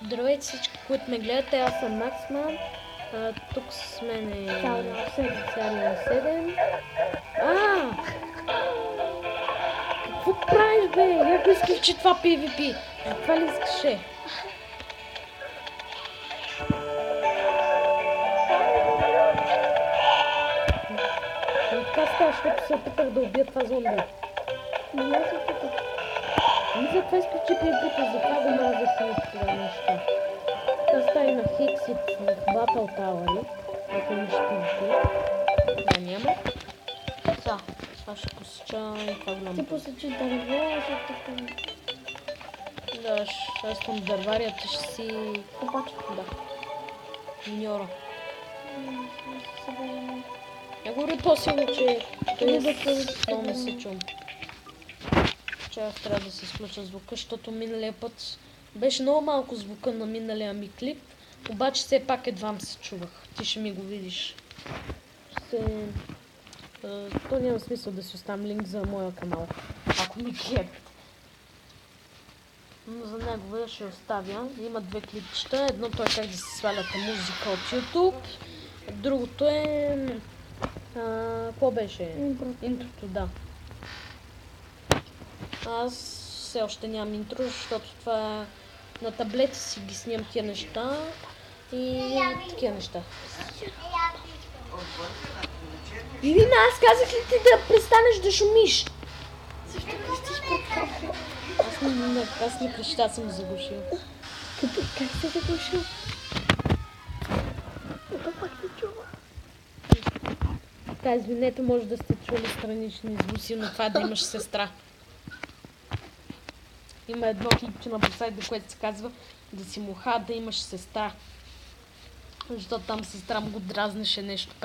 Здравейте всички, които ме гледате, аз съм Максман. Тук с мен е Царина 7. Какво правиш, бе? Я го изключи това PvP. Това ли искаше? Така става, защото се опитах да убия това зомби. Затова изключи PvP-то, затова го мразях на това нещо. Така става на Hexit в Battle Tower, ако имаш PvP. Да, няма. Това ще посеча и това голямо. Ти посечи дърво, защото там... Да, аз съм дървария, ти ще си... Копач. Да. Миньора. Я говори по-силно, че много не се чум. Че аз трябва да се изключа звука, защото миналия път беше много малко звука на миналия ми клип, обаче все пак едва се чувах. Ти ще ми го видиш. То няма смисъл да си оставям линк за моя канал, ако ми гледате. Но за него ще оставя. Има две клипчета. Едното е как да си сваляте музика от YouTube. Другото е... какво беше? Интрото, да. Аз все още нямам интро, защото това на таблета си ги снимам тия неща и такива неща. Вивина, аз казах ли ти да престанеш да шумиш? Защо крещиш пред камера? Аз не креща, съм заглушил. Как се заглушил? Това пак се чува. Така, извинете, може да сте чули странични звуци, но това е да имаш сестра. Има едно клипче на Босайда, което се казва да си муха, да имаш сестра. Защото там сестра му го дразнеше нещо.